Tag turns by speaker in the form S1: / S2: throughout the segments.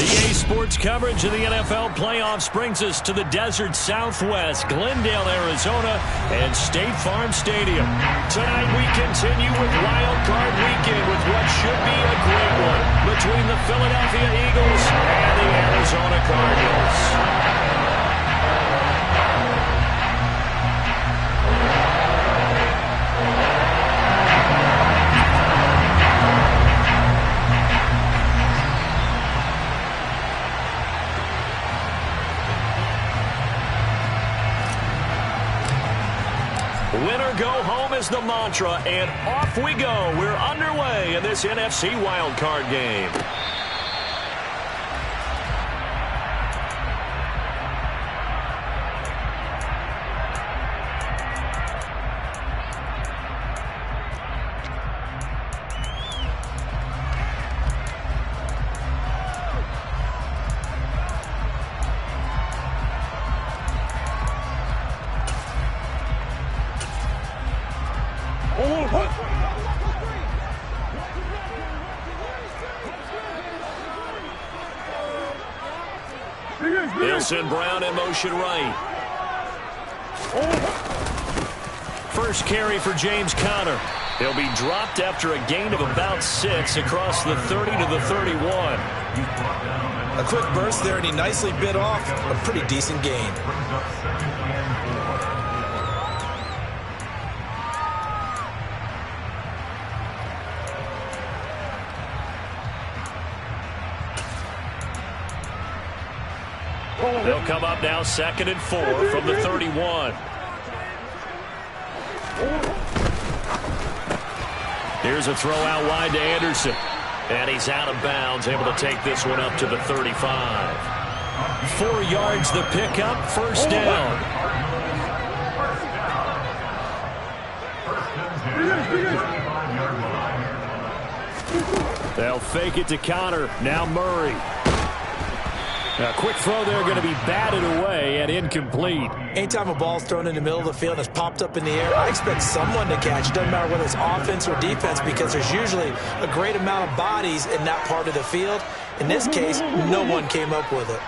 S1: EA Sports coverage of the NFL playoffs brings us to the desert Southwest, Glendale, Arizona, and State Farm Stadium. Tonight we continue with Wild Card Weekend with what should be a great one between the Philadelphia Eagles and the Arizona Cardinals. Winner go home is the mantra, and off we go. We're underway in this NFC wildcard game. Wilson Brown in motion right. First carry for James Conner. He'll be dropped after a gain of about 6 across the 30 to the 31.
S2: A quick burst there, and he nicely bit off a pretty decent gain.
S1: They'll come up now 2nd and 4 from the 31. Here's a throw out wide to Anderson. And he's out of bounds, able to take this one up to the 35. 4 yards the pickup, first down. They'll fake it to Conner. Now Murray. A quick throw there going to be batted away and incomplete.
S2: Anytime a ball's thrown in the middle of the field and it's popped up in the air, I expect someone to catch. Doesn't matter whether it's offense or defense, because there's usually a great amount of bodies in that part of the field. In this case, no one came up with it.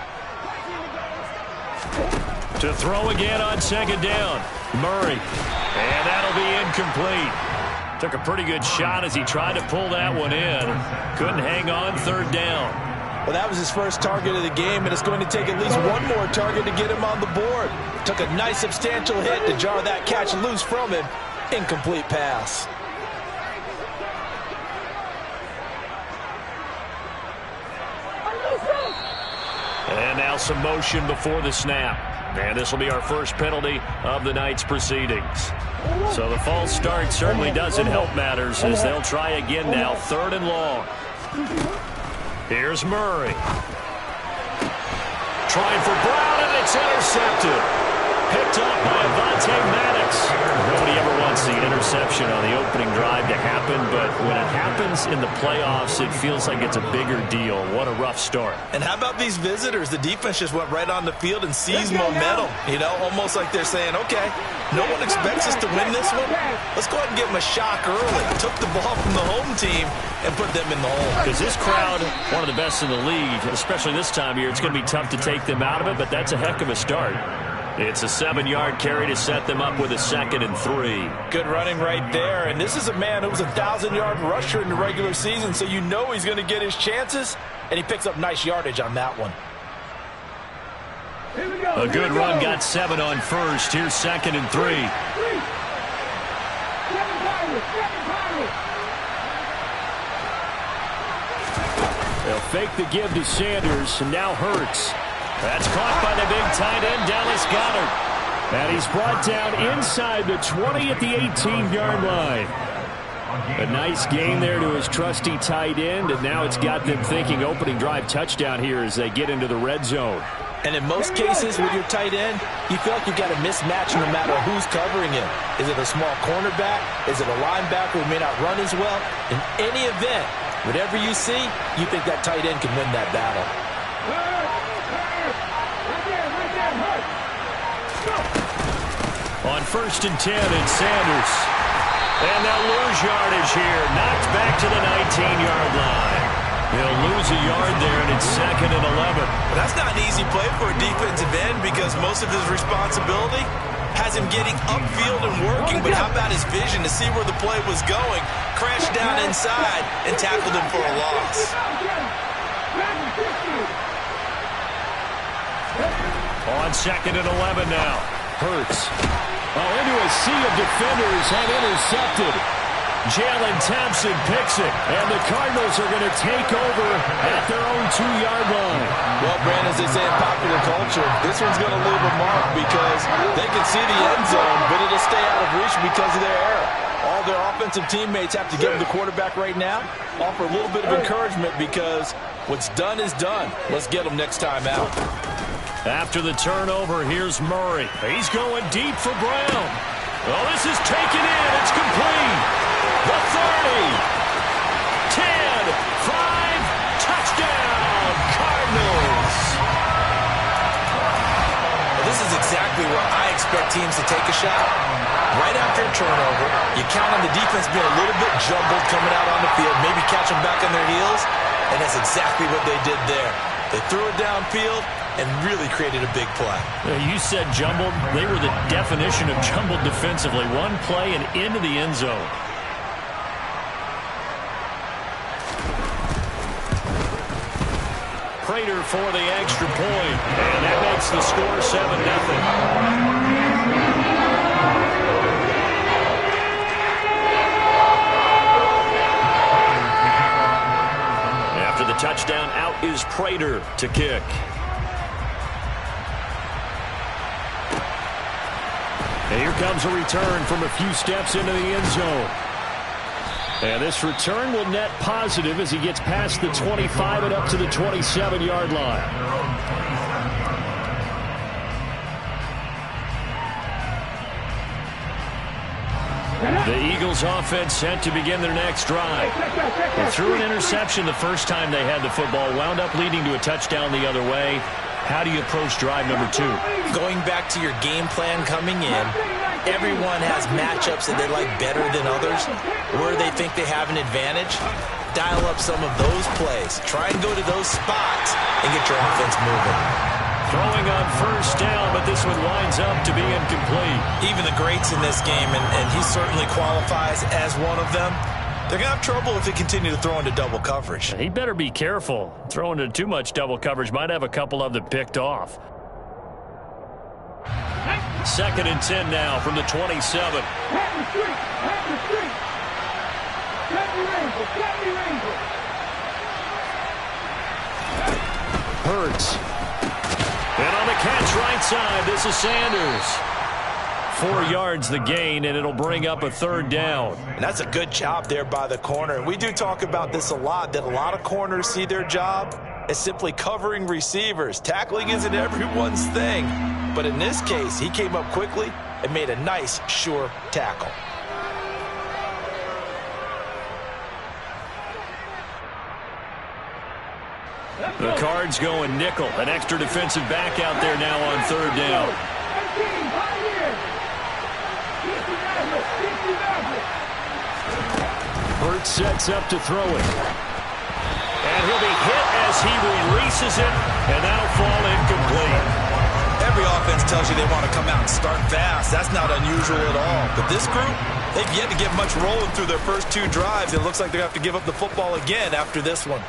S1: To throw again on 2nd down. Murray. And that'll be incomplete. Took a pretty good shot as he tried to pull that one in. Couldn't hang on, 3rd down.
S2: Well, that was his first target of the game, and it's going to take at least one more target to get him on the board. Took a nice substantial hit to jar that catch loose from him. Incomplete pass.
S1: And now some motion before the snap. And this will be our first penalty of the night's proceedings. So the false start certainly doesn't help matters as they'll try again now, 3rd and long. Here's Murray. Trying for Brown, and it's intercepted. Picked up by Avonte Maddox. Nobody ever wants the interception on the opening drive to happen, but when it happens in the playoffs, it feels like it's a bigger deal. What a rough start.
S2: And how about these visitors? The defense just went right on the field and seized momentum. You know, almost like they're saying, okay, no one expects us to win this one. Let's go ahead and give them a shock early. Took the ball from the home team and put them in the hole.
S1: Because this crowd, one of the best in the league, especially this time of year, it's going to be tough to take them out of it, but that's a heck of a start. It's a 7-yard carry to set them up with a 2nd and 3.
S2: Good running right there. And this is a man who was a 1,000-yard rusher in the regular season, so you know he's going to get his chances, and he picks up nice yardage on that one.
S1: A good run, got 7 on first. Here's 2nd and 3. They'll fake the give to Sanders, and now Hurts. That's caught by the big tight end, Dallas Goedert. And he's brought down inside the 20 at the 18-yard line. A nice gain there to his trusty tight end, and now it's got them thinking opening drive touchdown here as they get into the red zone.
S2: And in most cases with your tight end, you feel like you've got a mismatch no matter who's covering him. Is it a small cornerback? Is it a linebacker who may not run as well? In any event, whatever you see, you think that tight end can win that battle.
S1: On 1st and 10, it's Sanders. And they'll lose yardage here. Knocked back to the 19-yard line. He'll lose a yard there, and it's 2nd and 11.
S2: That's not an easy play for a defensive end because most of his responsibility has him getting upfield and working, but how about his vision to see where the play was going, crashed down inside, and tackled him for a loss.
S1: On 2nd and 11 now. Hurts. Oh, into a sea of defenders and intercepted. Jalen Thompson picks it, and the Cardinals are going to take over at their own 2-yard line.
S2: Well, Brandon, as they say in popular culture, this one's going to leave a mark because they can see the end zone, but it'll stay out of reach because of their error. All their offensive teammates have to give the quarterback right now, offer a little bit of encouragement because what's done is done. Let's get them next time out.
S1: After the turnover, here's Murray. He's going deep for Brown. Well, this is taken in. It's complete. The 30, 10, 5, touchdown, Cardinals.
S2: Well, this is exactly where I expect teams to take a shot. Right after a turnover, you count on the defense being a little bit jumbled coming out on the field, maybe catch them back on their heels, and that's exactly what they did there. They threw it downfield and really created a big play.
S1: You said jumbled. They were the definition of jumbled defensively. One play and into the end zone. Prater for the extra point, and that makes the score 7-0. After the touchdown, out is Prater to kick. And here comes a return from a few steps into the end zone. And this return will net positive as he gets past the 25 and up to the 27-yard line. The Eagles offense set to begin their next drive. They threw an interception the first time they had the football, wound up leading to a touchdown the other way. How do you approach drive number 2?
S2: Going back to your game plan coming in, everyone has matchups that they like better than others, where they think they have an advantage. Dial up some of those plays. Try and go to those spots and get your offense moving.
S1: Throwing on first down, but this one winds up to be incomplete.
S2: Even the greats in this game, and he certainly qualifies as one of them, they're going to have trouble if they continue to throw into double coverage.
S1: He better be careful. Throwing into too much double coverage might have a couple of them picked off. 2nd and 10 now from the 27. Hurts. And on the catch right side, this is Sanders. 4 yards the gain, and it'll bring up a 3rd down.
S2: And that's a good job there by the corner. And we do talk about this a lot, that a lot of corners see their job as simply covering receivers. Tackling isn't everyone's thing. But in this case, he came up quickly and made a nice, sure tackle.
S1: The Cards going nickel. An extra defensive back out there now on 3rd down. Hurts sets up to throw it. And he'll be hit as he releases it, and that'll fall incomplete.
S2: Every offense tells you they want to come out and start fast. That's not unusual at all. But this group, they've yet to get much rolling through their first 2 drives. It looks like they're going to have to give up the football again after this one.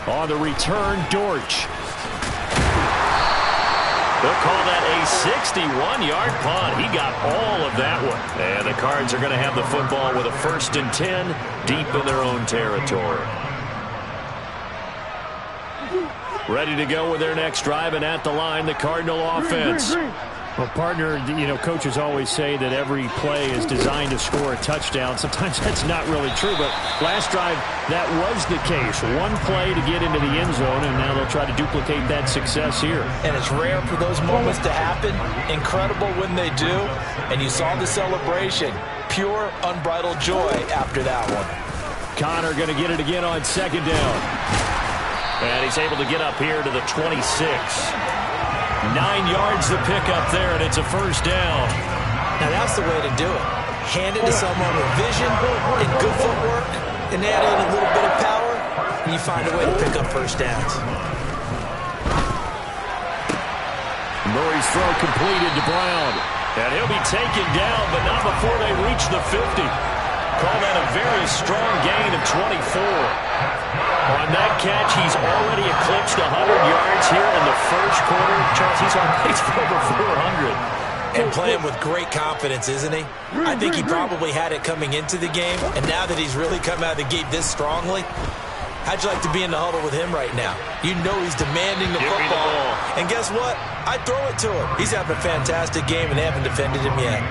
S1: On the return, Dortch. They'll call that a 61-yard punt. He got all of that one. And the Cards are going to have the football with a 1st and 10 deep in their own territory. Ready to go with their next drive, and at the line, the Cardinal offense. Well, partner, coaches always say that every play is designed to score a touchdown. Sometimes that's not really true, but last drive, that was the case. One play to get into the end zone, and now they'll try to duplicate that success here.
S2: And it's rare for those moments to happen. Incredible when they do. And you saw the celebration. Pure, unbridled joy after that one.
S1: Connor going to get it again on 2nd down. And he's able to get up here to the 26. 9 yards to pick up there, and it's a 1st down. Now
S2: that's the way to do it. Hand it to someone with vision and good footwork. and add in a little bit of power, and you find a way to pick up first downs.
S1: Murray's throw completed to Brown. And he'll be taken down, but not before they reach the 50. Call that a very strong gain of 24. On that catch, he's already eclipsed 100 yards here in the first quarter. Charles, he's on pace for over 400.
S2: And playing with great confidence, isn't he? I think he probably had it coming into the game, and now that he's really come out of the gate this strongly, how'd you like to be in the huddle with him right now? You know he's demanding the football. And guess what? I'd throw it to him. He's having a fantastic game, and they haven't defended him yet.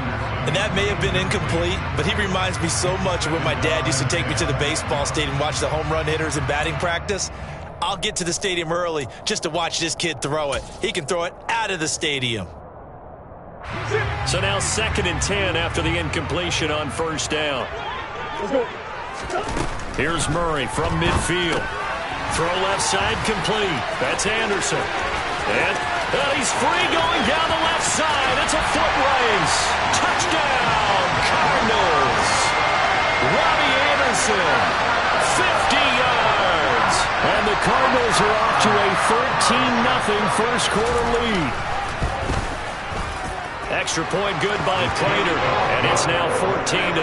S2: And that may have been incomplete, but he reminds me so much of when my dad used to take me to the baseball stadium and watch the home run hitters in batting practice. I'll get to the stadium early just to watch this kid throw it. He can throw it out of the stadium.
S1: So now 2nd and 10 after the incompletion on first down. Here's Murray from midfield. Throw left side complete. That's Anderson. And he's free going down the left side. It's a foot race. Touchdown, Cardinals. Robbie Anderson, 50 yards. And the Cardinals are off to a 13-0 first quarter lead. Extra point good by Prater. And it's now 14-0.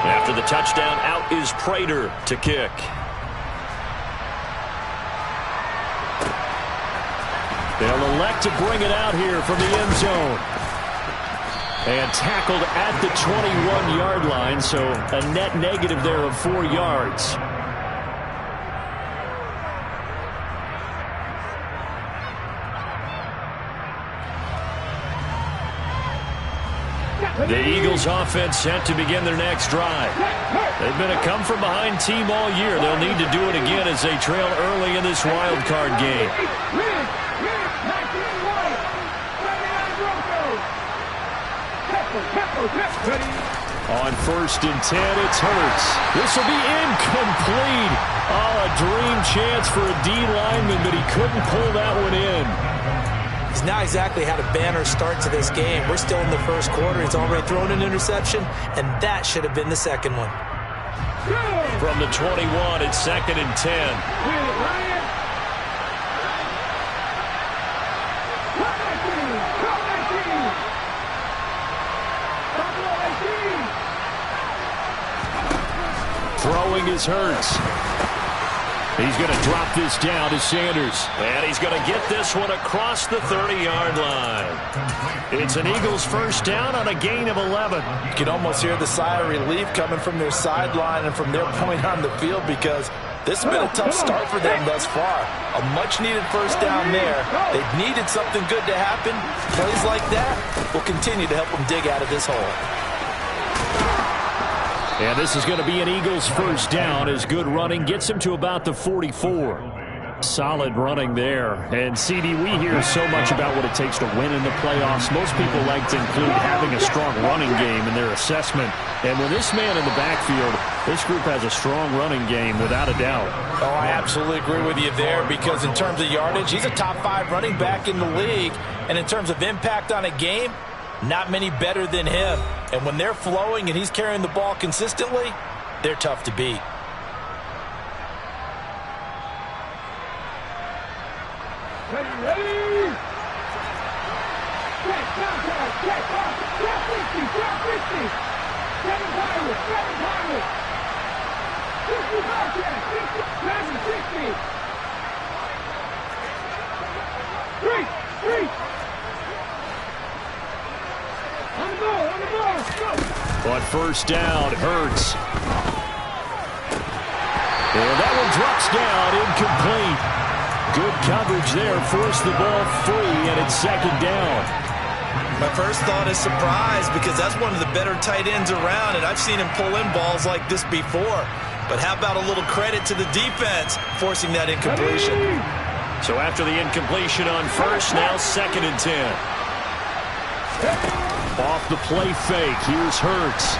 S1: After the touchdown, out is Prater to kick. They'll elect to bring it out here from the end zone. And tackled at the 21-yard line, so a net negative there of 4 yards. The Eagles offense set to begin their next drive. They've been a come-from-behind team all year. They'll need to do it again as they trail early in this wild card game. On 1st and 10, it's Hurts. This will be incomplete. Oh, a dream chance for a D lineman, but he couldn't pull that one in.
S2: He's not exactly had a banner start to this game. We're still in the first quarter. He's already thrown an interception, and that should have been the second one.
S1: From the 21, it's 2nd and 10. Throwing is Hurts. He's going to drop this down to Sanders. And he's going to get this one across the 30-yard line. It's an Eagles first down on a gain of 11.
S2: You can almost hear the sigh of relief coming from their sideline and from their point on the field, because this has been a tough start for them thus far. A much-needed first down there. They've needed something good to happen. Plays like that will continue to help them dig out of this hole.
S1: And this is going to be an Eagles first down as good running gets him to about the 44. Solid running there. And, CD, we hear so much about what it takes to win in the playoffs. Most people like to include having a strong running game in their assessment. And with this man in the backfield, this group has a strong running game without a doubt.
S2: Oh, I absolutely agree with you there, because in terms of yardage, he's a top 5 running back in the league. And in terms of impact on a game, not many better than him. And when they're flowing and he's carrying the ball consistently, they're tough to beat.
S3: Ready? Check, contact, check, check 50, check 50. 7 Pirates, 7 Pirates. 50 contact, 50, 7, 60. 3. On the ball, go.
S1: On first down, Hurts. And that one drops down, incomplete. Good coverage there, forced the ball free, and it's 2nd down.
S2: My first thought is surprise, because that's one of the better tight ends around, and I've seen him pull in balls like this before. But how about a little credit to the defense forcing that incompletion?
S1: So after the incompletion on first, now 2nd and 10. Off the play fake, here's Hurts.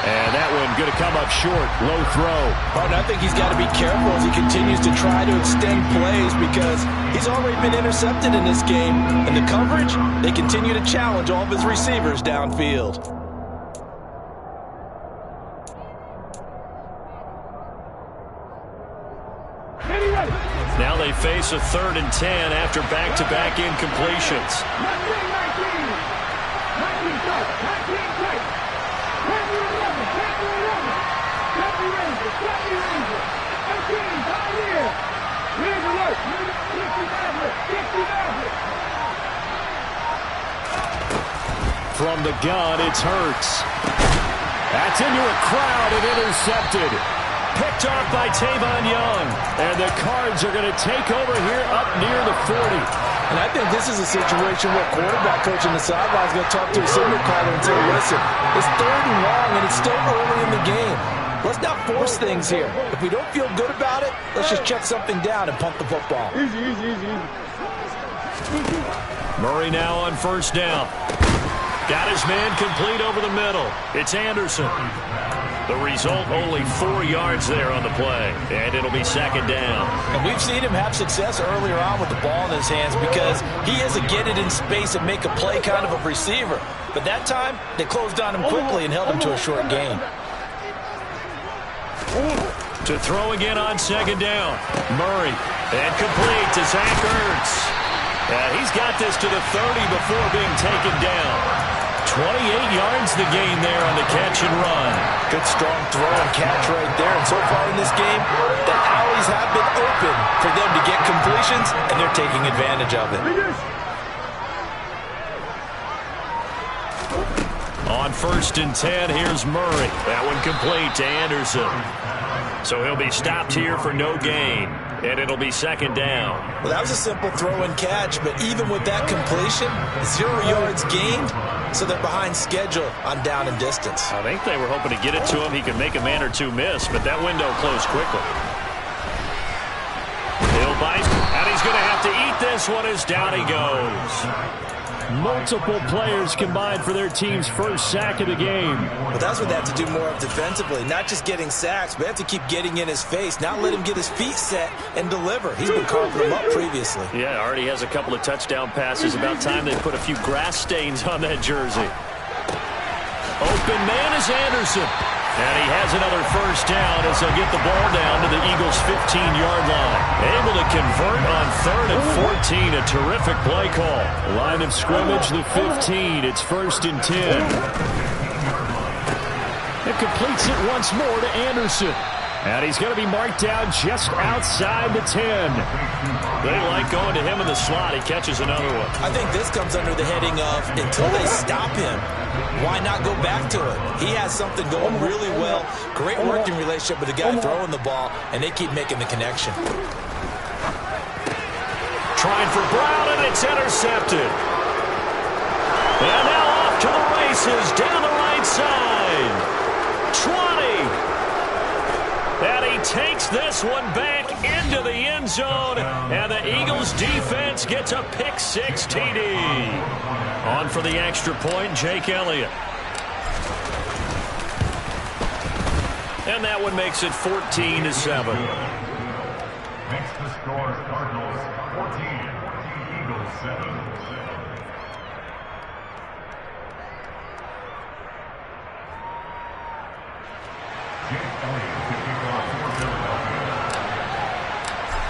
S1: And that one going to come up short. Low throw.
S2: But I think he's got to be careful as he continues to try to extend plays because he's already been intercepted in this game. And the coverage, they continue to challenge all of his receivers downfield.
S1: Now they face a 3rd and 10 after back-to-back incompletions.
S3: 19.
S1: From the gun, it's Hurts. That's into a crowd and intercepted. Picked off by Tavon Young. And the Cards are going to take over here up near the 40.
S2: And I think this is a situation where quarterback coach on the sideline is going to talk to a signal caller and say, listen, it's 3rd and long and it's still early in the game. Let's not force things here. If we don't feel good about it, let's just check something down and punt the football.
S3: Easy.
S1: Murray now on 1st down. Got his man complete over the middle. It's Anderson. The result, only 4 yards there on the play. And it'll be 2nd down.
S2: And we've seen him have success earlier on with the ball in his hands because he is a get it in space and make a play kind of a receiver. But that time, they closed on him quickly and held him to a short gain.
S1: To throw again on 2nd down. Murray. And complete to Zach Ertz. He's got this to the 30 before being taken down. 28 yards the gain there on the catch and run.
S2: Good strong throw and catch right there. And so far in this game, the alleys have been open for them to get completions, and they're taking advantage of it.
S1: On 1st and 10, here's Murray. That one complete to Anderson. So he'll be stopped here for no gain. And it'll be 2nd down.
S2: Well, that was a simple throw and catch, but even with that completion, 0 yards gained, so they're behind schedule on down and distance.
S1: I think they were hoping to get it to him. He could make a man or two miss, but that window closed quickly. He'll bite, and he's going to have to eat this one as down he goes. Multiple players combined for their team's 1st sack of the game.
S2: But that's what they have to do more of defensively. Not just getting sacks, but they have to keep getting in his face, not let him get his feet set and deliver. He's been carving them up previously.
S1: Yeah, already has a couple of touchdown passes. About time they put a few grass stains on that jersey. Open man is Anderson. And he has another 1st down as they'll get the ball down to the Eagles' 15-yard line. Able to convert on 3rd and 14. A terrific play call. Line of scrimmage, the 15. It's 1st and 10. It completes it once more to Anderson. And he's going to be marked down just outside the 10. They like going to him in the slot. He catches another one.
S2: I think this comes under the heading of until they stop him, why not go back to it? He has something going really well. Great working relationship with the guy throwing the ball, and they keep making the connection.
S1: Trying for Brown, and it's intercepted. And now off to the races down the right side. 20. And he takes this one back into the end zone. And the Eagles defense gets a pick-6 TD. On for the extra point, Jake Elliott. And that one makes it 14-7.
S4: Next to score, Cardinals 14, Eagles 7.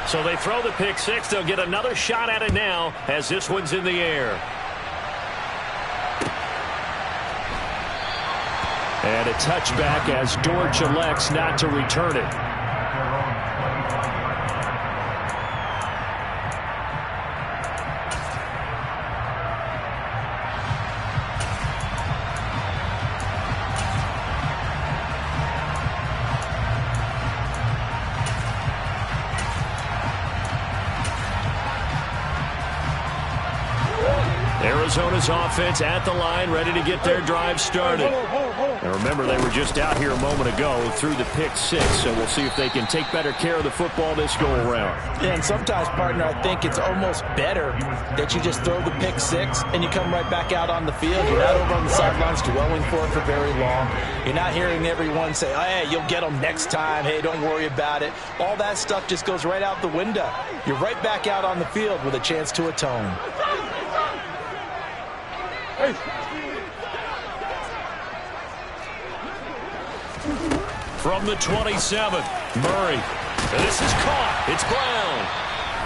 S1: So they throw the pick-6. They'll get another shot at it now as this one's in the air. And a touchback as Dortch elects not to return it. Arizona's offense at the line, ready to get their drive started. And remember, they were just out here a moment ago through the pick six, so we'll see if they can take better care of the football this go-around.
S2: Yeah, and sometimes, partner, I think it's almost better that you just throw the pick six and you come right back out on the field. You're not over on the sidelines dwelling for it for very long. You're not hearing everyone say, oh, hey, you'll get them next time. Hey, don't worry about it. All that stuff just goes right out the window. You're right back out on the field with a chance to atone.
S1: From the 27, Murray. And this is caught. It's Brown.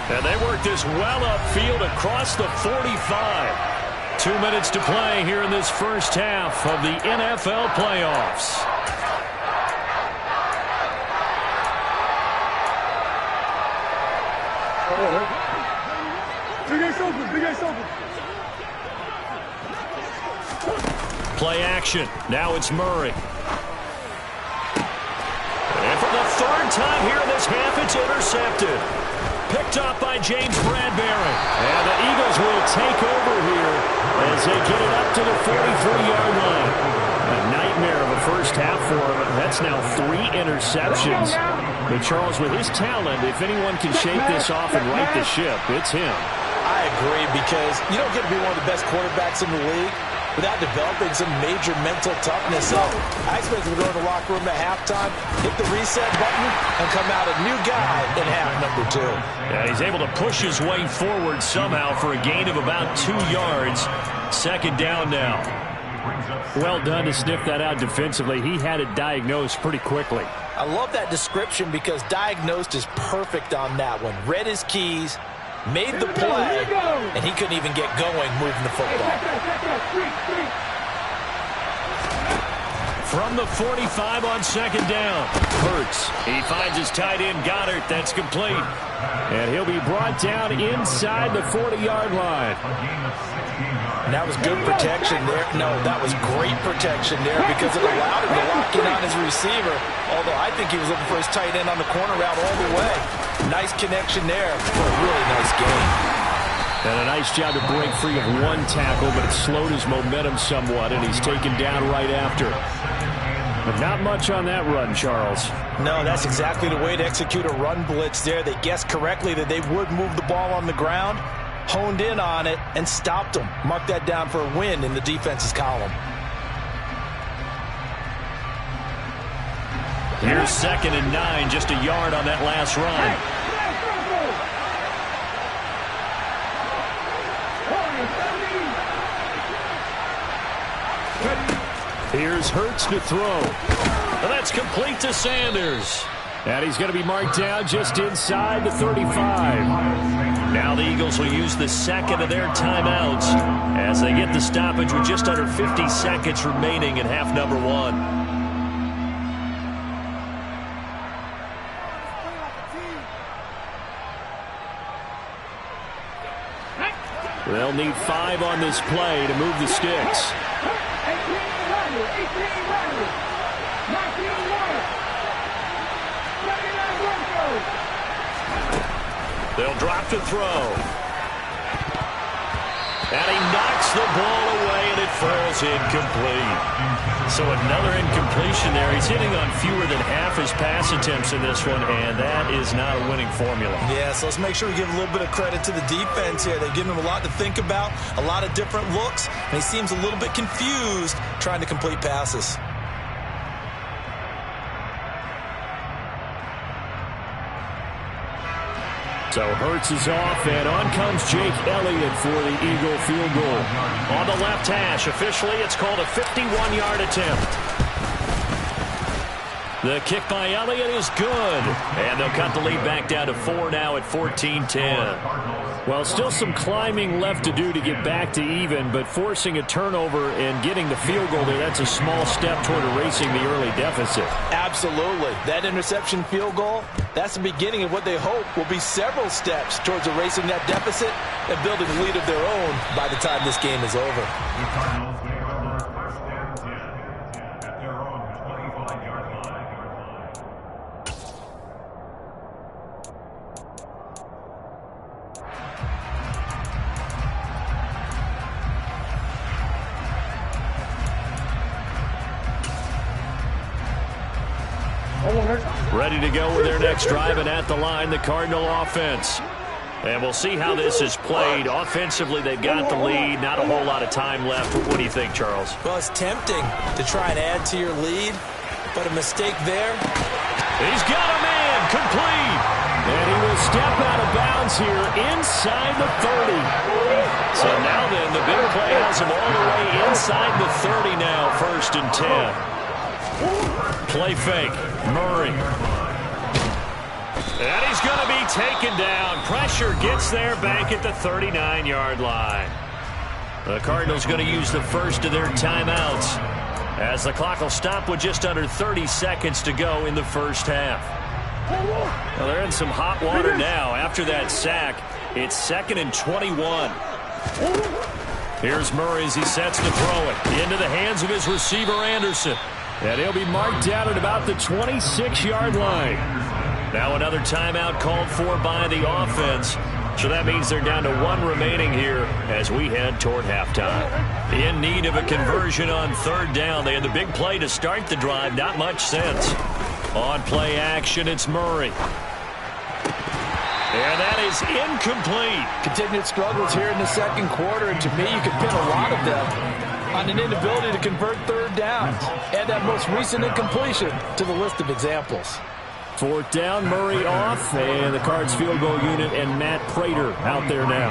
S1: And they work this well upfield across the 45. 2 minutes to play here in this first half of the NFL playoffs. Play action. Now it's Murray. And for the third time here in this half, it's intercepted. Picked up by James Bradbury. And the Eagles will take over here as they get it up to the 43-yard line. A nightmare of a first half for him. That's now 3 interceptions. But Charles, with his talent, if anyone can shake this off and right the ship, it's him.
S2: I agree, because you don't get to be one of the best quarterbacks in the league without developing some major mental toughness. So I expect him to go to the locker room at halftime, hit the reset button, and come out a new guy in half number 2.
S1: Yeah, he's able to push his way forward somehow for a gain of about 2 yards. Second down now. Well done to sniff that out defensively. He had it diagnosed pretty quickly.
S2: I love that description because diagnosed is perfect on that one. Read his keys, made the play, and he couldn't even get going moving the football.
S1: From the 45 on second down, Hurts. He finds his tight end, Goddard. That's complete. And he'll be brought down inside the 40-yard line.
S2: And that was good protection there. No, that was great protection there because it allowed him to lock in on his receiver. Although I think he was looking for his tight end on the corner route all the way. Nice connection there for a really nice game.
S1: And a nice job to break free of one tackle, but it slowed his momentum somewhat, and he's taken down right after. But not much on that run, Charles.
S2: No, that's exactly the way to execute a run blitz there. They guessed correctly that they would move the ball on the ground, honed in on it, and stopped them. Mark that down for a win in the defense's column.
S1: Here's 2nd and 9, just a yard on that last run. Here's Hurts to throw. And that's complete to Sanders. And he's going to be marked down just inside the 35. Now the Eagles will use the second of their timeouts as they get the stoppage with just under 50 seconds remaining in half number 1. They'll need 5 on this play to move the sticks. They'll drop to throw. And he knocks the ball away, and it falls incomplete. So another incompletion there. He's hitting on fewer than half his pass attempts in this one, and that is not a winning formula.
S2: Yeah, so let's make sure we give a little bit of credit to the defense here. They've given him a lot to think about, a lot of different looks, and he seems a little bit confused trying to complete passes.
S1: So Hurts is off, and on comes Jake Elliott for the Eagle field goal. On the left hash, officially it's called a 51-yard attempt. The kick by Elliott is good, and they'll cut the lead back down to 4 now at 14-10. Well, still some climbing left to do to get back to even, but forcing a turnover and getting the field goal there, that's a small step toward erasing the early deficit.
S2: Absolutely. That interception field goal, that's the beginning of what they hope will be several steps towards erasing that deficit and building a lead of their own by the time this game is over.
S4: The Cardinals may run first and 10 at their own 25-yard line.
S1: Ready to go with their next drive, and at the line, the Cardinal offense. And we'll see how this is played. Offensively, they've got the lead. Not a whole lot of time left. What do you think, Charles?
S2: Well, it's tempting to try and add to your lead, but a mistake there.
S1: He's got a man, complete. And he will step out of bounds here inside the 30. So now then, the big play has him all the way inside the 30 now, 1st and 10. Play fake, Murray. And he's going to be taken down. Pressure gets there back at the 39-yard line. The Cardinals going to use the first of their timeouts, as the clock will stop with just under 30 seconds to go in the first half. Well, they're in some hot water now. After that sack, it's 2nd and 21. Here's Murray as he sets to throw it into the hands of his receiver, Anderson. And he'll be marked down at about the 26-yard line. Now another timeout called for by the offense. So that means they're down to 1 remaining here as we head toward halftime. In need of a conversion on 3rd down. They had the big play to start the drive. Not much sense. On play action, it's Murray. And that is incomplete.
S2: Continued struggles here in the second quarter, and to me, you can pin a lot of them on an inability to convert 3rd downs. Add that most recent incompletion to the list of examples.
S1: 4th down, Murray off, and the Cards field goal unit and Matt Prater out there now.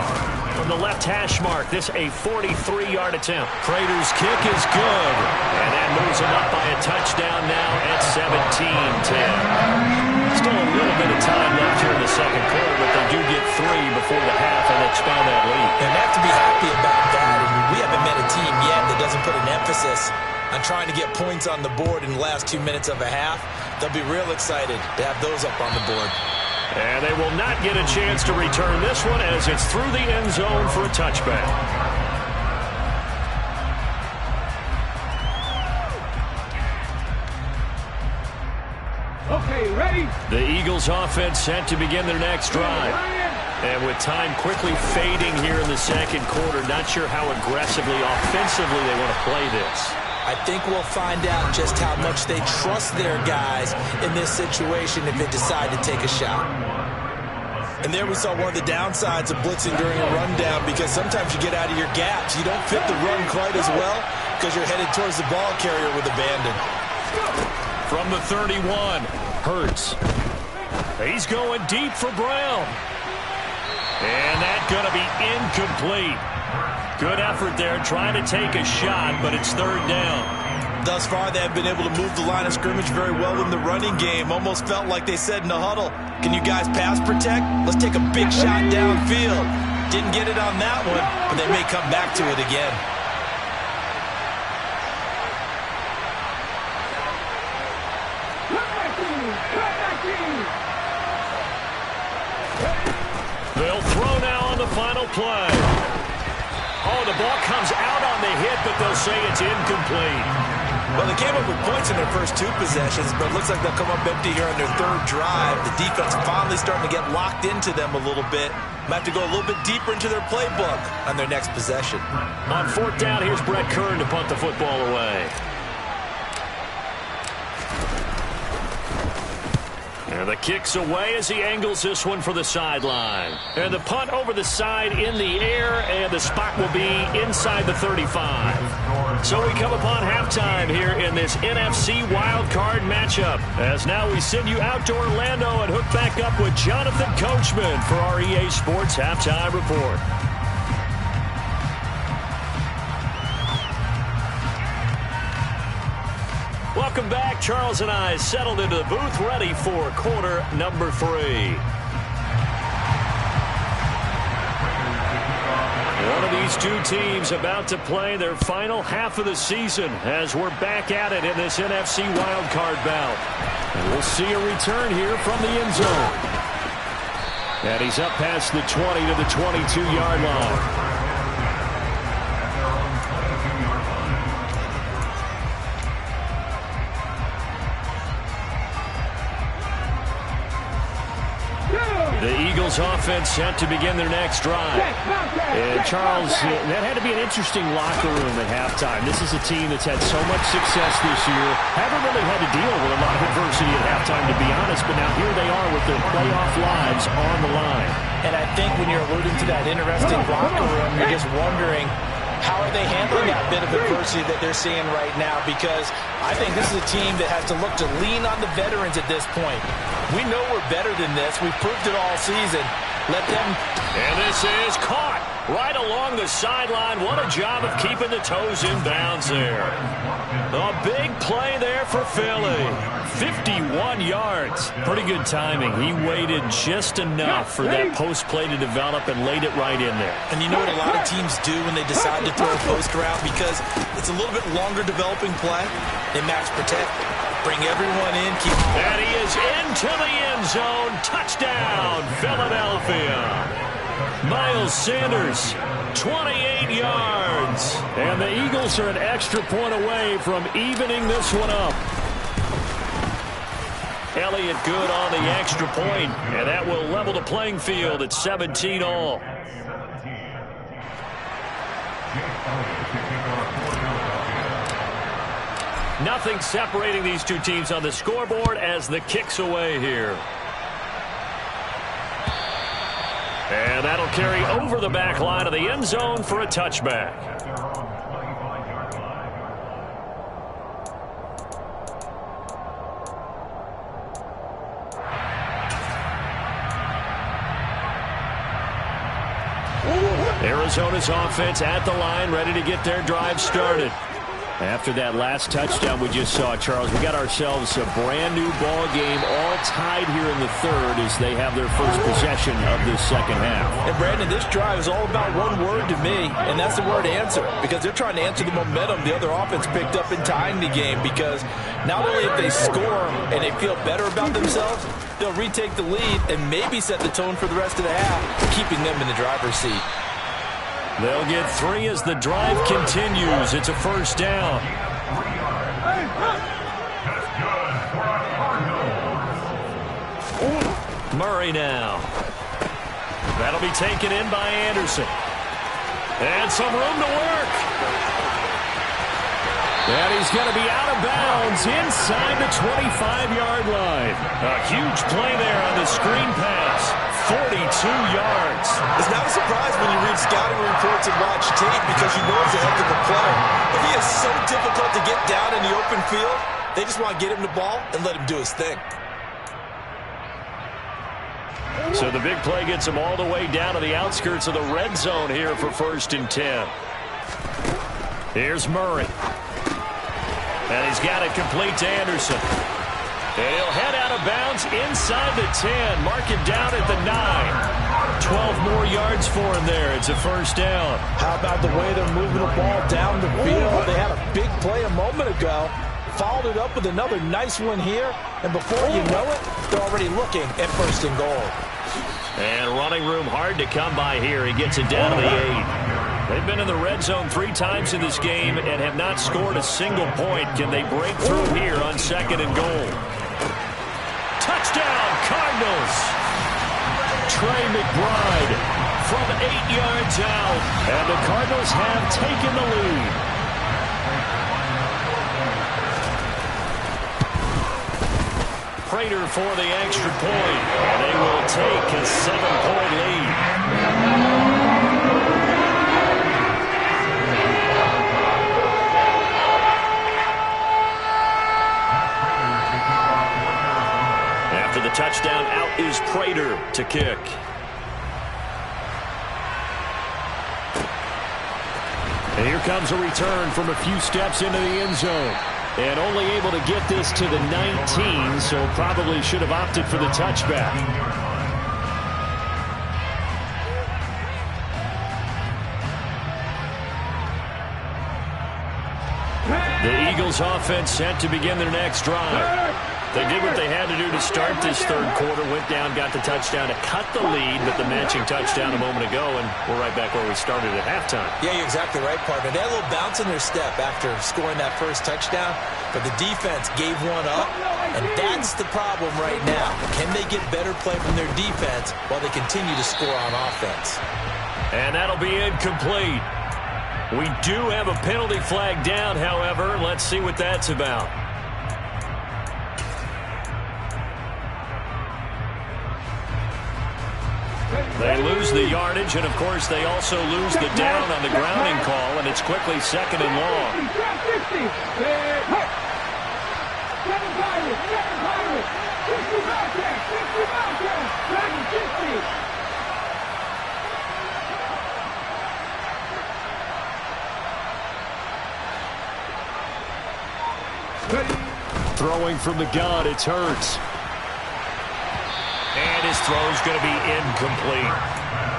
S1: From the left hash mark, this a 43-yard attempt. Prater's kick is good, and that moves him up by a touchdown now at 17-10. Still a little bit of time left here in the second quarter, but they do get 3 before the half and expand that lead.
S2: And they have to be happy about that. And we haven't met a team yet that doesn't put an emphasis on trying to get points on the board in the last 2 minutes of a half. They'll be real excited to have those up on the board.
S1: And they will not get a chance to return this one as it's through the end zone for a touchback.
S3: Okay, ready?
S1: The Eagles offense set to begin their next drive. And with time quickly fading here in the second quarter, not sure how aggressively, offensively they want to play this.
S2: I think we'll find out just how much they trust their guys in this situation if they decide to take a shot. And there we saw one of the downsides of blitzing during a rundown, because sometimes you get out of your gaps. You don't fit the run quite as well because you're headed towards the ball carrier with abandon.
S1: From the 31, Hurts. He's going deep for Brown. And that's going to be incomplete. Good effort there, trying to take a shot, but it's 3rd down.
S2: Thus far, they have been able to move the line of scrimmage very well in the running game. Almost felt like they said in the huddle, can you guys pass protect? Let's take a big shot downfield. Didn't get it on that one, but they may come back to it again.
S1: They'll throw now on the final play. Oh, the ball comes out on the hit, but they'll say it's incomplete.
S2: Well, they came up with points in their first 2 possessions, but it looks like they'll come up empty here on their 3rd drive. The defense finally starting to get locked into them a little bit. Might have to go a little bit deeper into their playbook on their next possession.
S1: On 4th down, here's Brett Kern to punt the football away. And the kick's away as he angles this one for the sideline. And the punt over the side in the air, and the spot will be inside the 35. So we come upon halftime here in this NFC wildcard matchup, as now we send you out to Orlando and hook back up with Jonathan Coachman for our EA Sports Halftime Report. Welcome back. Charles and I settled into the booth, ready for quarter number 3. One of these 2 teams about to play their final half of the season as we're back at it in this NFC wildcard bout. And we'll see a return here from the end zone. And he's up past the 20 to the 22-yard line. Eagles offense set to begin their next drive. And Charles, that had to be an interesting locker room at halftime. This is a team that's had so much success this year. Haven't really had to deal with a lot of adversity at halftime, to be honest, but now here they are with their playoff lives on the line.
S2: And I think when you're alluding to that interesting locker room, you're just wondering, how are they handling that bit of adversity that they're seeing right now? Because I think this is a team that has to look to lean on the veterans at this point. We know we're better than this. We've proved it all season. Let them...
S1: And this is caught right along the sideline. What a job of keeping the toes in bounds there. A big play there for Philly. 51 yards. Pretty good timing. He waited just enough for that post play to develop and laid it right in there.
S2: And you know what a lot of teams do when they decide to throw a post around? Because it's a little bit longer developing play. They max protect. Bring everyone in.
S1: And he is into the end zone. Touchdown, Philadelphia. Miles Sanders, 28 yards. And the Eagles are an extra point away from evening this one up. Elliott good on the extra point, and that will level the playing field at 17 all. Nothing separating these two teams on the scoreboard as the kick's away here. And that'll carry over the back line of the end zone for a touchback. Arizona's offense at the line, ready to get their drive started. After that last touchdown we just saw, Charles, we got ourselves a brand new ball game, all tied here in the third as they have their first possession of this second half.
S2: And Brandon, this drive is all about one word to me, and that's the word answer, because they're trying to answer the momentum the other offense picked up in tying the game, because not only if they score and they feel better about themselves, they'll retake the lead and maybe set the tone for the rest of the half, keeping them in the driver's seat.
S1: They'll get 3 as the drive continues. It's a first down. Murray now. That'll be taken in by Anderson. And some room to work. And he's going to be out of bounds inside the 25-yard line. A huge play there on the screen pass. 42 yards.
S2: It's not a surprise when you read scouting reports and watch tape, because you know he's a heck of a player. But he is so difficult to get down in the open field. They just want to get him the ball and let him do his thing.
S1: So the big play gets him all the way down to the outskirts of the red zone here for 1st and 10. Here's Murray. And he's got it complete to Anderson. And he'll head out of bounds inside the 10. Mark him down at the 9. 12 more yards for him there. It's a first down.
S2: How about the way they're moving the ball down the field? They had a big play a moment ago. Followed it up with another nice one here. And before you know it, they're already looking at 1st and goal.
S1: And running room hard to come by here. He gets it down to the 8. They've been in the red zone 3 times in this game and have not scored a single point. Can they break through here on 2nd and goal? Touchdown, Cardinals! Trey McBride from 8 yards out. And the Cardinals have taken the lead. Prater for the extra point. And they will take a 7-point lead. After the touchdown, out is Prater to kick. And here comes a return from a few steps into the end zone. And only able to get this to the 19, so probably should have opted for the touchback. The Eagles offense set to begin their next drive. They did what they had to do to start this third quarter, went down, got the touchdown to cut the lead, but the matching touchdown a moment ago, and we're right back where we started at halftime.
S2: Yeah, you're exactly right, partner. They had a little bounce in their step after scoring that first touchdown, but the defense gave one up, And that's the problem right now. Can they get better play from their defense while they continue to score on offense?
S1: And that'll be incomplete. We do have a penalty flag down, however. Let's see what that's about. They lose the yardage, and of course they also lose the down on the grounding call, and it's quickly second and long. Throwing from the gun, it's Hurts. And his throw's going to be incomplete.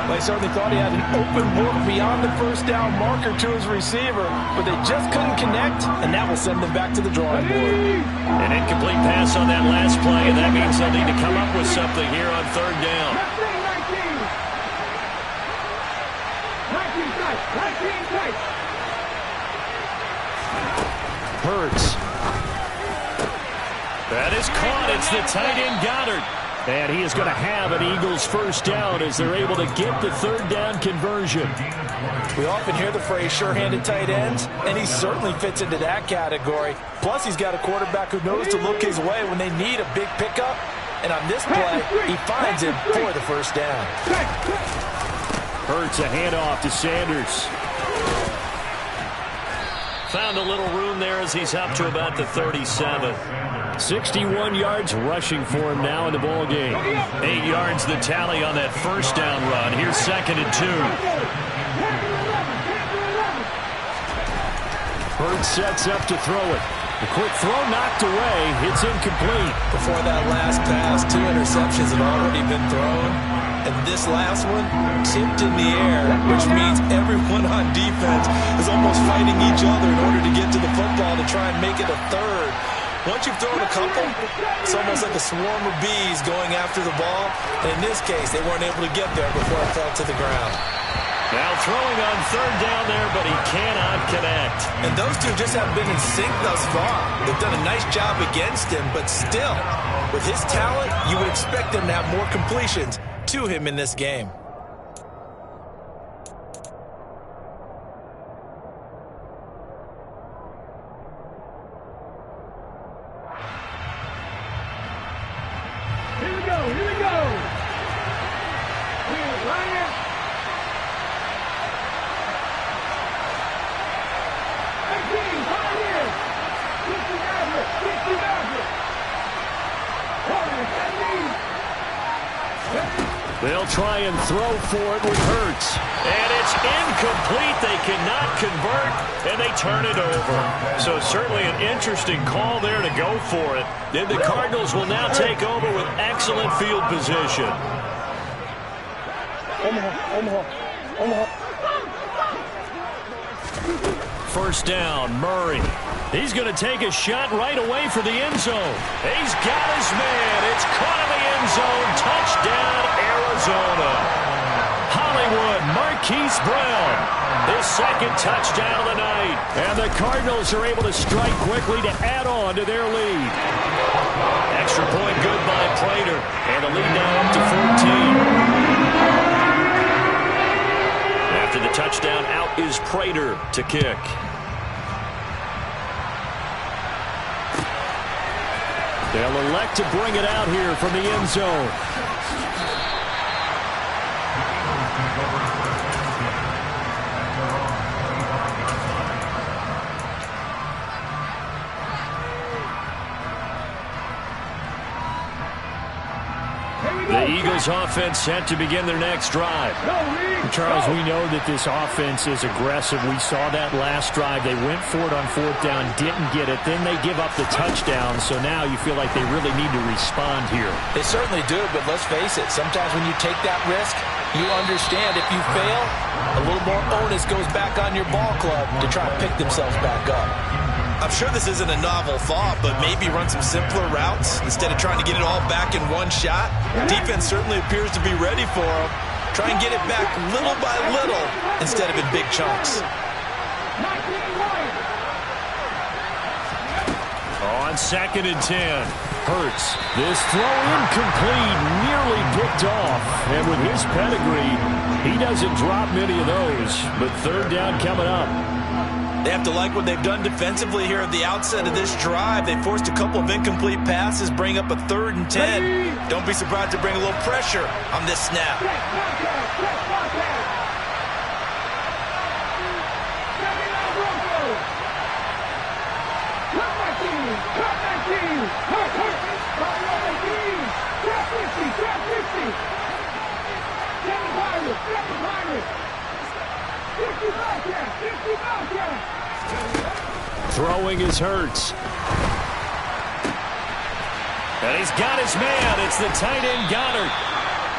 S2: They certainly thought he had an open look beyond the first down marker to his receiver, but they just couldn't connect, and that will send them back to the drawing board.
S1: An incomplete pass on that last play, and that means they'll need to come up with something here on third down.
S3: 19
S1: Hurts. That is caught. It's the tight end Goddard. And he is going to have an Eagles first down as they're able to get the third down conversion.
S2: We often hear the phrase sure-handed tight ends, and he certainly fits into that category. Plus, he's got a quarterback who knows to look his way when they need a big pickup. And on this play, he finds him for the first down.
S1: Hurts a handoff to Sanders. Found a little room there as he's up to about the 37. 61 yards rushing for him now in the ball game. 8 yards the tally on that first down run. Here's second and 2. Hurts sets up to throw it. The quick throw knocked away. It's incomplete.
S2: Before that last pass, 2 interceptions had already been thrown. And this last one tipped in the air, which means everyone on defense is almost fighting each other in order to get to the football to try and make it a third. Once you've thrown a couple, it's almost like a swarm of bees going after the ball. And in this case, they weren't able to get there before it fell to the ground.
S1: Now throwing on third down there, but he cannot connect.
S2: And those two just have been in sync thus far. They've done a nice job against him, but still, with his talent, you would expect them to have more completions to him in this game.
S3: Here we go, here we go. Here's Ryan.
S1: They'll try and throw for it with Hurts. And it's incomplete. They cannot convert, and they turn it over. So certainly an interesting call there to go for it. Then the Cardinals will now take over with excellent field position. First down, Murray. He's going to take a shot right away for the end zone. He's got his man. It's caught in the end zone. Touchdown, Arizona. Hollywood, Marquise Brown. His second touchdown of the night. And the Cardinals are able to strike quickly to add on to their lead. Extra point good by Prater. And the lead now up to 14. After the touchdown, out is Prater to kick. They'll elect to bring it out here from the end zone. The Eagles offense set to begin their next drive.
S5: Charles, we know that this offense is aggressive. We saw that last drive. They went for it on fourth down, didn't get it. Then they give up the touchdown. So now you feel like they really need to respond here.
S2: They certainly do, but let's face it. Sometimes when you take that risk, you understand if you fail, a little more onus goes back on your ball club to try to pick themselves back up. I'm sure this isn't a novel thought, but maybe run some simpler routes instead of trying to get it all back in one shot. Defense certainly appears to be ready for them. Try and get it back little by little instead of in big chunks.
S1: On second and 10.
S5: Hurts. This throw incomplete, nearly picked off. And with his pedigree, he doesn't drop many of those. But third down coming up.
S2: They have to like what they've done defensively here at the outset of this drive. They forced a couple of incomplete passes, bring up a 3rd and 10. Don't be surprised to bring a little pressure on this snap.
S5: Throwing is Hurts.
S1: And he's got his man. It's the tight end Goddard.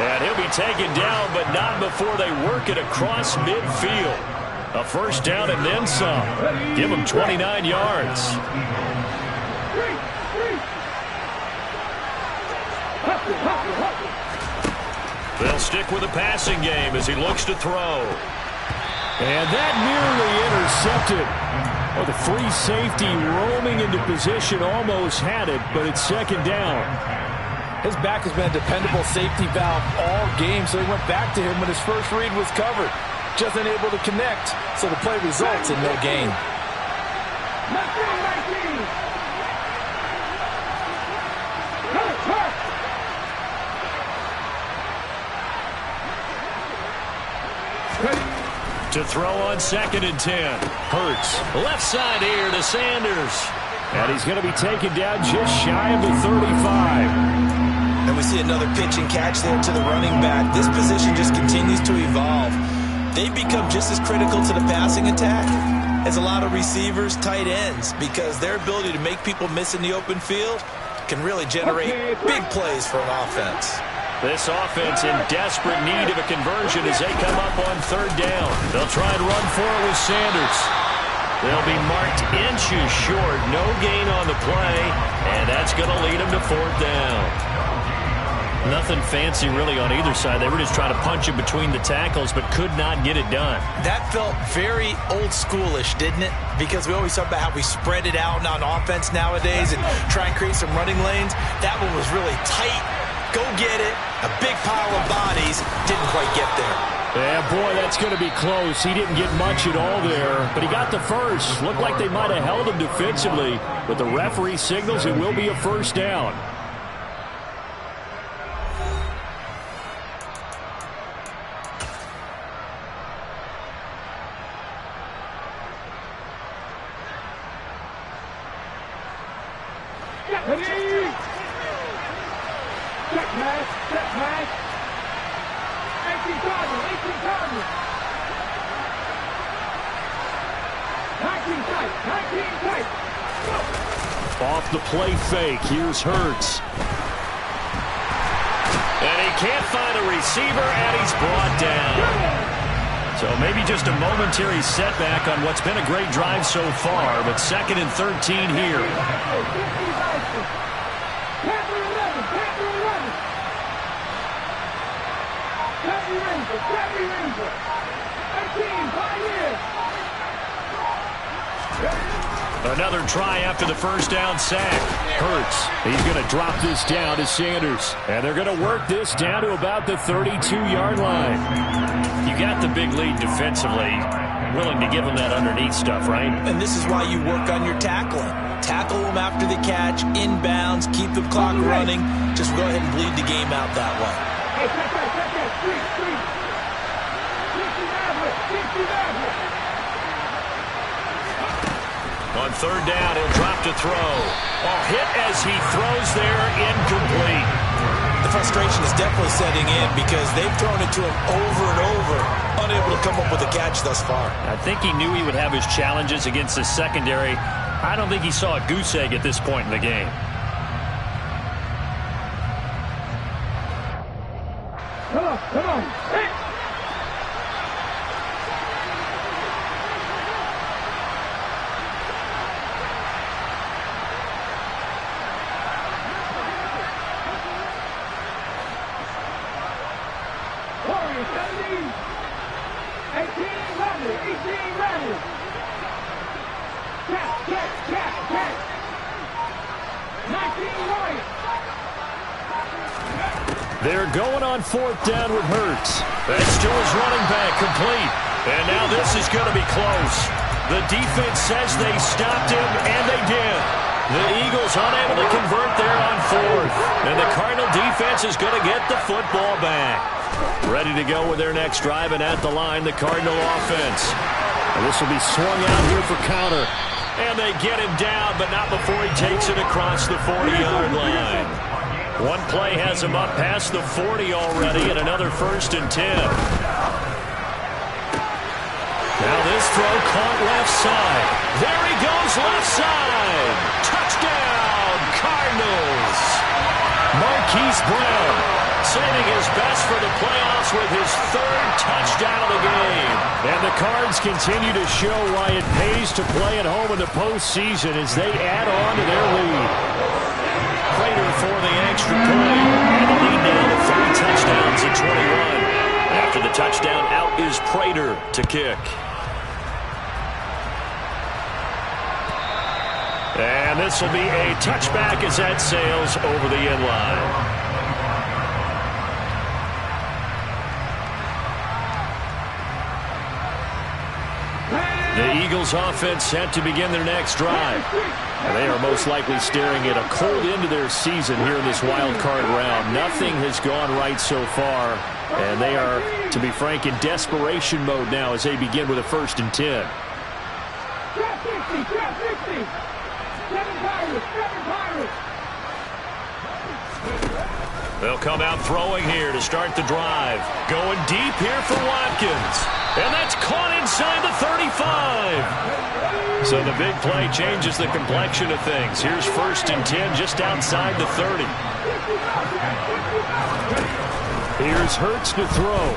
S1: And he'll be taken down, but not before they work it across midfield. A first down and then some. Give him 29 yards. They'll stick with the passing game as he looks to throw.
S5: And that nearly intercepted. Well, the free safety roaming into position almost had it, but it's second down.
S2: His back has been a dependable safety valve all game, so he went back to him when his first read was covered. Just unable to connect, so the play results in no gain.
S1: To throw on 2nd and 10. Hurts. Left side here to Sanders.
S5: And he's going to be taken down just shy of the 35.
S2: And we see another pitch and catch there to the running back. This position just continues to evolve. They've become just as critical to the passing attack as a lot of receivers, tight ends, because their ability to make people miss in the open field can really generate big plays for an offense.
S1: This offense in desperate need of a conversion as they come up on 3rd down. They'll try and run for it with Sanders. They'll be marked inches short. No gain on the play, and that's going to lead them to 4th down. Nothing fancy really on either side. They were just trying to punch it between the tackles, but could not get it done.
S2: That felt very old schoolish, didn't it? Because we always talk about how we spread it out on offense nowadays and try and create some running lanes. That one was really tight. Go get it. A big pile of bodies. Didn't quite get there.
S5: Yeah, boy, that's going to be close. He didn't get much at all there, but he got the first. Looked like they might have held him defensively, but the referee signals it will be a first down. Off the play fake, here's Hurts.
S1: And he can't find a receiver, and he's brought down. So maybe just a momentary setback on what's been a great drive so far, but 2nd and 13 here. Another try after the first down sack.
S5: Hurts. He's going to drop this down to Sanders. And they're going to work this down to about the 32-yard line.
S1: You got the big lead defensively. Willing to give them that underneath stuff, right?
S2: And this is why you work on your tackling. Tackle them after the catch, inbounds, keep the clock running. Just go ahead and bleed the game out that way.
S1: On 3rd down, he'll drop to throw. Hit as he throws there, incomplete.
S2: The frustration is definitely setting in because they've thrown it to him over and over, unable to come up with a catch thus far.
S1: I think he knew he would have his challenges against the secondary. I don't think he saw a goose egg at this point in the game.
S3: Come on. Catch. 19 right.
S1: They're going on 4th down with Hurts. That's to his running back, complete. And now this is going to be close. The defense says they stopped him, and they did. The Eagles unable to convert there on 4th. And the Cardinal defense is going to get the football back. Ready to go with their next drive, and at the line, the Cardinal offense. And this will be swung out here for counter. And they get him down, but not before he takes it across the 40-yard line. One play has him up past the 40 already, and another 1st and 10. Now this throw caught left side. There he goes left side. Touchdown, Cardinals. Marquise Brown saving his best for the playoffs with his 3rd touchdown of the game. And the Cards continue to show why it pays to play at home in the postseason as they add on to their lead. Prater for the extra point. And the lead now to 3 touchdowns at 21. After the touchdown, out is Prater to kick. And this will be a touchback as that sails over the end line. The Eagles offense set to begin their next drive. And they are most likely staring at a cold end to their season here in this wild card round. Nothing has gone right so far. And they are, to be frank, in desperation mode now as they begin with a 1st and 10. They'll come out throwing here to start the drive. Going deep here for Watkins. And that's caught inside the 35. So the big play changes the complexion of things. Here's 1st and 10 just outside the 30. Here's Hurts to throw.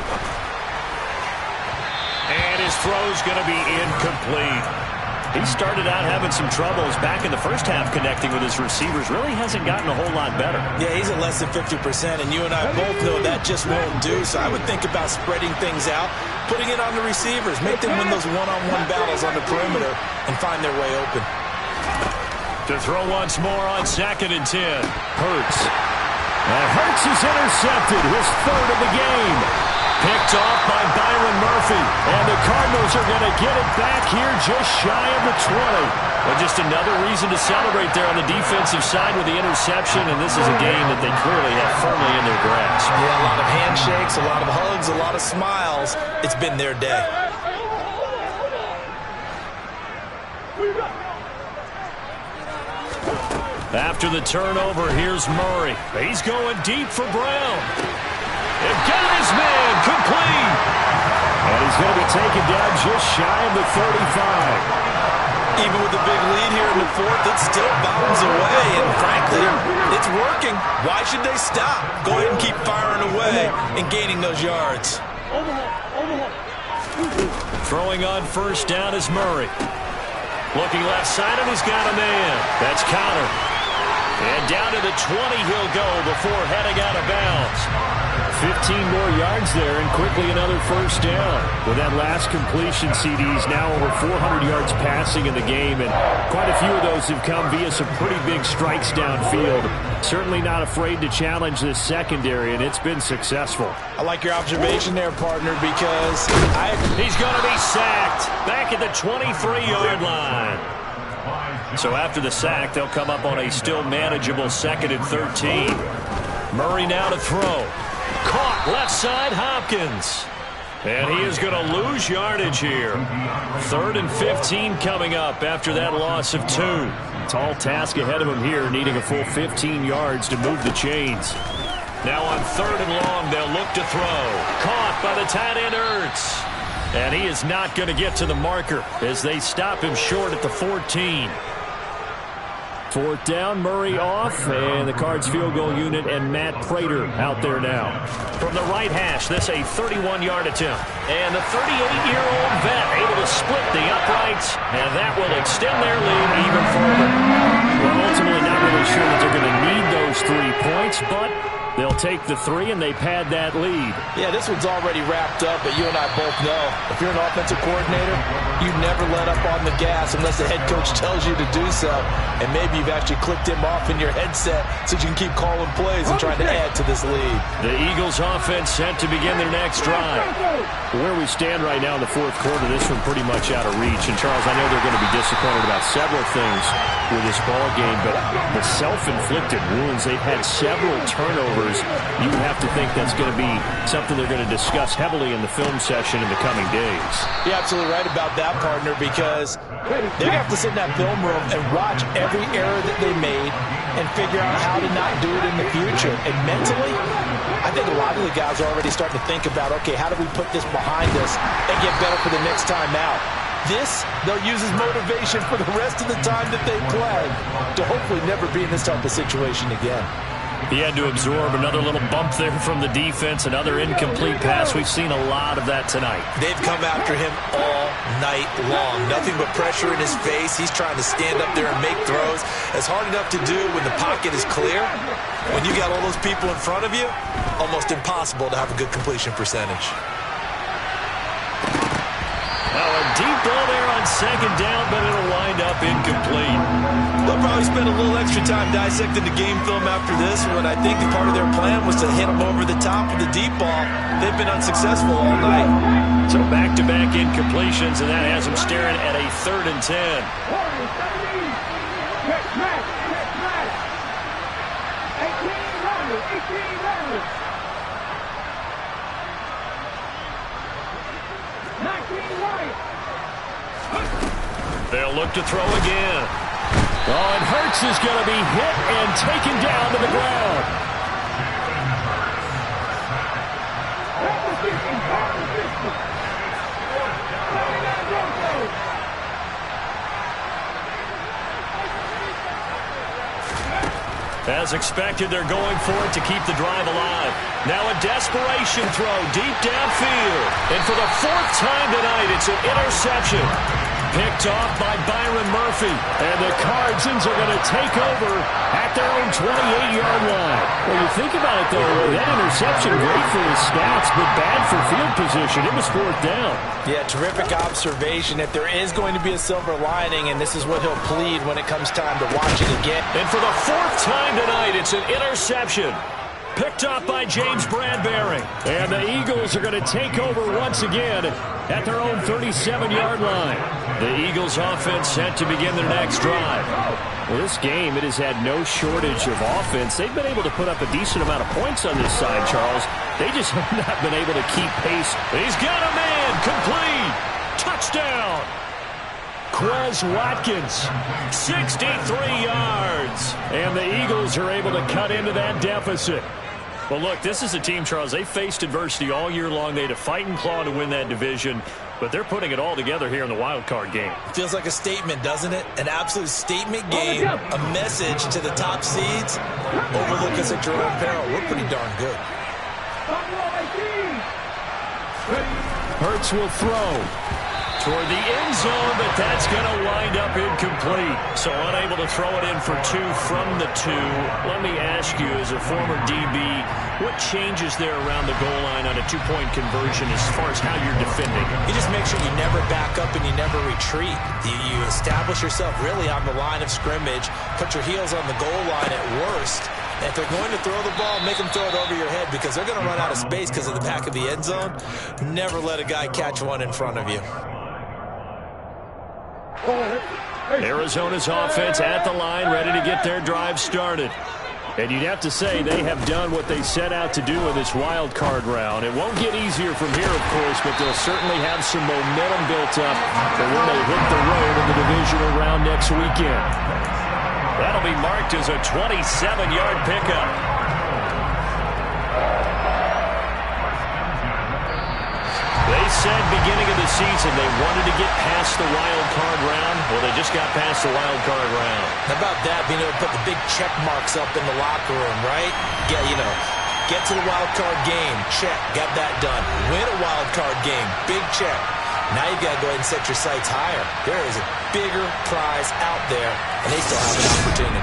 S1: And his throw's going to be incomplete. He started out having some troubles back in the first half connecting with his receivers. Really hasn't gotten a whole lot better.
S2: Yeah, he's at less than 50%, and you and I both know that just won't do. So I would think about spreading things out, putting it on the receivers, make them win those one-on-one battles on the perimeter and find their way open.
S1: To throw once more on 2nd and 10. Hurts. Hurts is intercepted, his 3rd of the game. Picked off by Byron Murphy. And the Cardinals are going to get it back here just shy of the 20. And just another reason to celebrate there on the defensive side with the interception. And this is a game that they clearly have firmly in their grasp.
S2: Yeah, a lot of handshakes, a lot of hugs, a lot of smiles. It's been their day.
S1: After the turnover, here's Murray. He's going deep for Brown. And got his man complete. And he's going to be taken down just shy of the 35.
S2: Even with the big lead here in the 4th, it still bounds away. And frankly, it's working. Why should they stop? Go ahead and keep firing away and gaining those yards.
S1: Throwing on 1st down is Murray. Looking left side, and he's got a man. That's Counter. And down to the 20 he'll go before heading out of bounds. 15 more yards there, and quickly another 1st down. With that last completion, CD's now over 400 yards passing in the game, and quite a few of those have come via some pretty big strikes downfield. Certainly not afraid to challenge this secondary, and it's been successful.
S2: I like your observation there, partner, because
S1: he's going to be sacked back at the 23-yard line. So after the sack, they'll come up on a still manageable 2nd and 13. Murray now to throw. Caught left side, Hopkins. And he is going to lose yardage here. 3rd and 15 coming up after that loss of 2. Tall task ahead of him here, needing a full 15 yards to move the chains. Now on 3rd and long, they'll look to throw. Caught by the tight end, Hurts. And he is not going to get to the marker as they stop him short at the 14. 4th down, Murray off, and the Cards field goal unit and Matt Prater out there now. From the right hash, this a 31-yard attempt. And the 38-year-old vet able to split the uprights, and that will extend their lead even further. Well, ultimately not really sure that they're going to need those 3 points, but
S5: They'll take the 3, and they pad that lead.
S2: Yeah, this one's already wrapped up, but you and I both know if you're an offensive coordinator, you never let up on the gas unless the head coach tells you to do so. And maybe you've actually clicked him off in your headset so you can keep calling plays and trying to add to this lead.
S1: The Eagles offense set to begin their next drive.
S5: Where we stand right now in the fourth quarter, this one pretty much out of reach. And, Charles, I know they're going to be disappointed about several things with this ball game, but the self-inflicted wounds, they've had several turnovers. You have to think that's going to be something they're going to discuss heavily in the film session in the coming days.
S2: You're absolutely right about that, partner, because they're going to have to sit in that film room and watch every error that they made and figure out how to not do it in the future. And mentally, I think a lot of the guys are already starting to think about, okay, how do we put this behind us and get better for the next time out? This, they'll use as motivation for the rest of the time that they play to hopefully never be in this type of situation again.
S5: He had to absorb another little bump there from the defense, another incomplete pass. We've seen a lot of that tonight.
S2: They've come after him all night long. Nothing but pressure in his face. He's trying to stand up there and make throws. It's hard enough to do when the pocket is clear. When you got all those people in front of you, almost impossible to have a good completion percentage.
S1: Now a deep ball there on second down, but it'll wind up incomplete.
S2: They'll probably spend a little extra time dissecting the game film after this one. I think the part of their plan was to hit them over the top with the deep ball. They've been unsuccessful all night.
S1: So back-to-back incompletions, and that has them staring at a 3rd and 10. They'll look to throw again. Oh, and Hurts is going to be hit and taken down to the ground. As expected, they're going for it to keep the drive alive. Now a desperation throw deep downfield. And for the 4th time tonight, it's an interception. Picked off by Byron Murphy. And the Cardinals are going to take over at their own 28-yard line. Well, you think about it, though, that interception, great for his stats, but bad for field position. It was 4th down.
S2: Yeah, terrific observation. If there is going to be a silver lining, and this is what he'll plead when it comes time to watch it again.
S1: And for the 4th time tonight, it's an interception. Picked up by James Bradbury. And the Eagles are going to take over once again at their own 37-yard line. The Eagles offense set to begin their next drive. Well, this game, it has had no shortage of offense. They've been able to put up a decent amount of points on this side, Charles. They just have not been able to keep pace. He's got a man. Complete. Touchdown. Quez Watkins, 63 yards. And the Eagles are able to cut into that deficit. Well, look, this is a team, Charles, they faced adversity all year long. They had to fight and claw to win that division, but they're putting it all together here in the wild card game.
S2: Feels like a statement, doesn't it? An absolute statement game, a message to the top seeds. Overlook us at your own peril. We're pretty darn good.
S1: Hurts will throw toward the end zone, but that's going to wind up incomplete. So unable to throw it in for 2 from the 2. Let me ask you, as a former DB, what changes there around the goal line on a 2-point conversion as far as how you're defending?
S2: You just make sure you never back up and you never retreat. You establish yourself really on the line of scrimmage, put your heels on the goal line at worst. And if they're going to throw the ball, make them throw it over your head because they're going to run out of space because of the back of the end zone. Never let a guy catch one in front of you.
S1: Arizona's offense at the line, ready to get their drive started. And you'd have to say they have done what they set out to do in this wild card round. It won't get easier from here, of course, but they'll certainly have some momentum built up for when they hit the road in the divisional round next weekend. That'll be marked as a 27-yard pickup. They said beginning of the season they wanted to get past the wild card round. Well, they just got past the wild card round.
S2: How about that, being able to put the big check marks up in the locker room, right? Get to the wild card game, check, got that done. Win a wild card game, big check. Now you got to go ahead and set your sights higher. There is a bigger prize out there, and they still have an opportunity